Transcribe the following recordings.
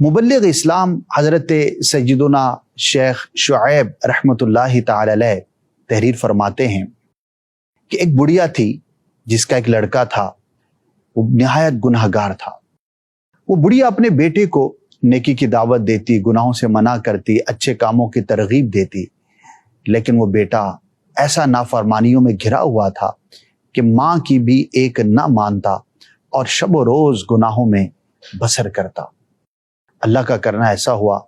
مبلغ اسلام حضرت سیدنا شیخ شعیب رحمۃ اللہ تعالی علیہ تحریر فرماتے ہیں کہ ایک بڑھیا تھی جس کا ایک لڑکا تھا، وہ نہایت گناہگار تھا۔ وہ بڑھیا اپنے بیٹے کو نیکی کی دعوت دیتی، گناہوں سے منع کرتی، اچھے کاموں کی ترغیب دیتی، لیکن وہ بیٹا ایسا نافرمانیوں میں گھرا ہوا تھا کہ ماں کی بھی ایک نہ مانتا اور شب و روز گناہوں میں بسر کرتا۔ اللہ کا کرنا ایسا ہوا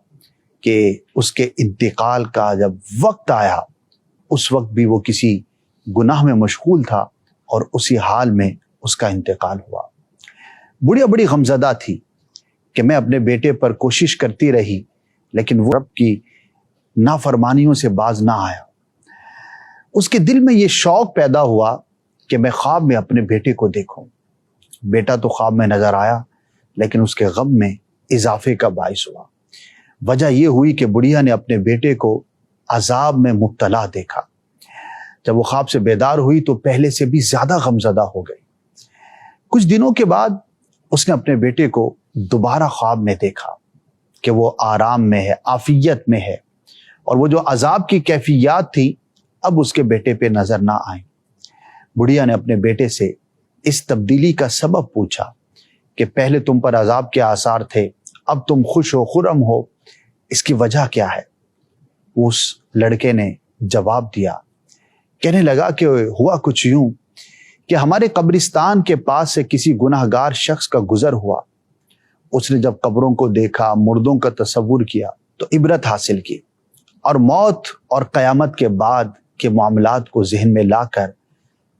کہ اس کے انتقال کا جب وقت آیا، اس وقت بھی وہ کسی گناہ میں مشغول تھا اور اسی حال میں اس کا انتقال ہوا۔ بڑھیا بڑی غمزدہ تھی کہ میں اپنے بیٹے پر کوشش کرتی رہی، لیکن وہ رب کی نافرمانیوں سے باز نہ آیا۔ اس کے دل میں یہ شوق پیدا ہوا کہ میں خواب میں اپنے بیٹے کو دیکھوں۔ بیٹا تو خواب میں نظر آیا، لیکن اس کے غم میں اضافے کا باعث ہوا۔ وجہ یہ ہوئی کہ بڑھیا نے اپنے بیٹے کو عذاب میں مبتلا دیکھا۔ جب وہ خواب سے بیدار ہوئی تو پہلے سے بھی زیادہ غمزدہ ہو گئی۔ کچھ دنوں کے بعد اس نے اپنے بیٹے کو دوبارہ خواب میں دیکھا کہ وہ آرام میں ہے، عافیت میں ہے، اور وہ جو عذاب کی کیفیات تھی اب اس کے بیٹے پہ نظر نہ آئیں۔ بڑھیا نے اپنے بیٹے سے اس تبدیلی کا سبب پوچھا کہ پہلے تم پر عذاب کے آثار تھے، اب تم خوش ہو، خرم ہو، اس کی وجہ کیا ہے؟ اس لڑکے نے جواب دیا، کہنے لگا کہ ہوا کچھ یوں کہ ہمارے قبرستان کے پاس سے کسی گناہگار شخص کا گزر ہوا۔ اس نے جب قبروں کو دیکھا، مردوں کا تصور کیا تو عبرت حاصل کی، اور موت اور قیامت کے بعد کے معاملات کو ذہن میں لا کر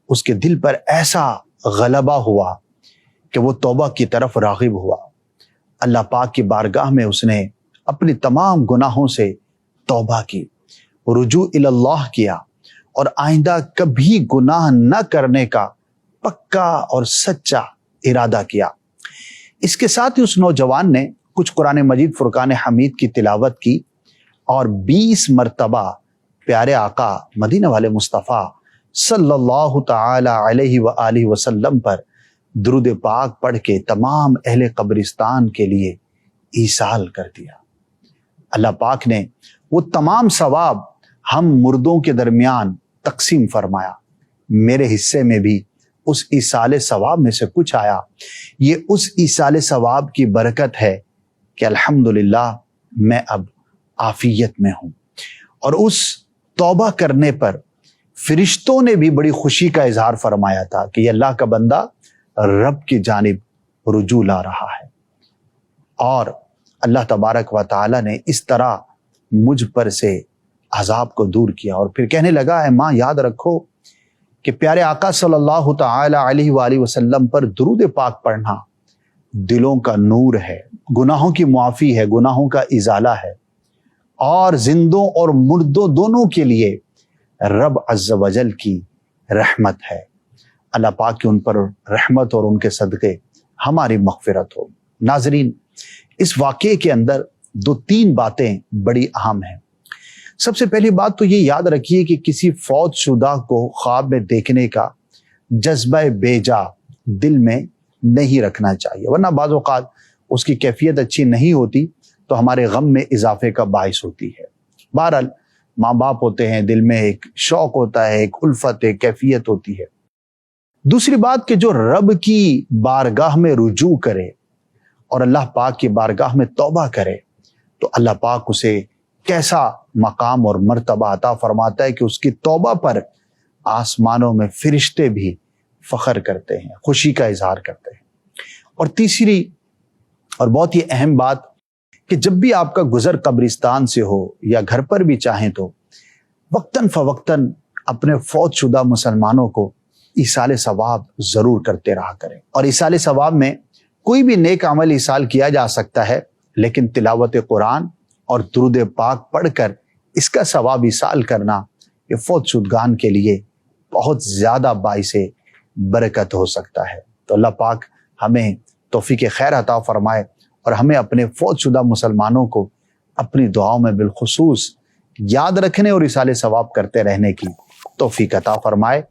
اس کے دل پر ایسا غلبہ ہوا کہ وہ توبہ کی طرف راغب ہوا۔ اللہ پاک کی بارگاہ میں اس نے اپنی تمام گناہوں سے توبہ کی، رجوع اللہ کیا، اور آئندہ کبھی گناہ نہ کرنے کا پکا اور سچا ارادہ کیا۔ اس کے ساتھ ہی اس نوجوان نے کچھ قرآن مجید فرقان حمید کی تلاوت کی اور 20 مرتبہ پیارے آقا مدینہ والے مصطفیٰ صلی اللہ تعالی علیہ وآلہ وسلم پر درود پاک پڑھ کے تمام اہل قبرستان کے لیے ایصال کر دیا۔ اللہ پاک نے وہ تمام ثواب ہم مردوں کے درمیان تقسیم فرمایا۔ میرے حصے میں بھی اس ایصال ثواب میں سے کچھ آیا۔ یہ اس ایصال ثواب کی برکت ہے کہ الحمدللہ میں اب عافیت میں ہوں۔ اور اس توبہ کرنے پر فرشتوں نے بھی بڑی خوشی کا اظہار فرمایا تھا کہ یہ اللہ کا بندہ رب کی جانب رجوع لا رہا ہے، اور اللہ تبارک و تعالی نے اس طرح مجھ پر سے عذاب کو دور کیا۔ اور پھر کہنے لگا، اے ماں یاد رکھو کہ پیارے آقا صلی اللہ تعالی علیہ وآلہ وسلم پر درود پاک پڑھنا دلوں کا نور ہے، گناہوں کی معافی ہے، گناہوں کا ازالہ ہے، اور زندوں اور مردوں دونوں کے لیے رب عز و جل کی رحمت ہے۔ اللہ پاک کی ان پر رحمت اور ان کے صدقے ہماری مغفرت ہو۔ ناظرین، اس واقعے کے اندر 2-3 باتیں بڑی اہم ہیں۔ سب سے پہلی بات تو یہ یاد رکھیے کہ کسی فوت شدہ کو خواب میں دیکھنے کا جذبہ بیجا دل میں نہیں رکھنا چاہیے، ورنہ بعض اوقات اس کی کیفیت اچھی نہیں ہوتی تو ہمارے غم میں اضافے کا باعث ہوتی ہے۔ بہرحال ماں باپ ہوتے ہیں، دل میں ایک شوق ہوتا ہے، ایک الفت، ایک کیفیت ہوتی ہے۔ دوسری بات کہ جو رب کی بارگاہ میں رجوع کرے اور اللہ پاک کی بارگاہ میں توبہ کرے تو اللہ پاک اسے کیسا مقام اور مرتبہ عطا فرماتا ہے کہ اس کی توبہ پر آسمانوں میں فرشتے بھی فخر کرتے ہیں، خوشی کا اظہار کرتے ہیں۔ اور تیسری اور بہت ہی اہم بات کہ جب بھی آپ کا گزر قبرستان سے ہو یا گھر پر بھی چاہیں تو وقتاً فوقتاً اپنے فوت شدہ مسلمانوں کو ایصال ثواب ضرور کرتے رہا کریں۔ اور ایصال ثواب میں کوئی بھی نیک عمل ایصال کیا جا سکتا ہے، لیکن تلاوت قرآن اور درود پاک پڑھ کر اس کا ثواب ایصال کرنا یہ فوت شدگان کے لیے بہت زیادہ باعث برکت ہو سکتا ہے۔ تو اللہ پاک ہمیں توفیق خیر عطا فرمائے اور ہمیں اپنے فوت شدہ مسلمانوں کو اپنی دعاؤں میں بالخصوص یاد رکھنے اور ایصال ثواب کرتے رہنے کی توفیق عطا فرمائے۔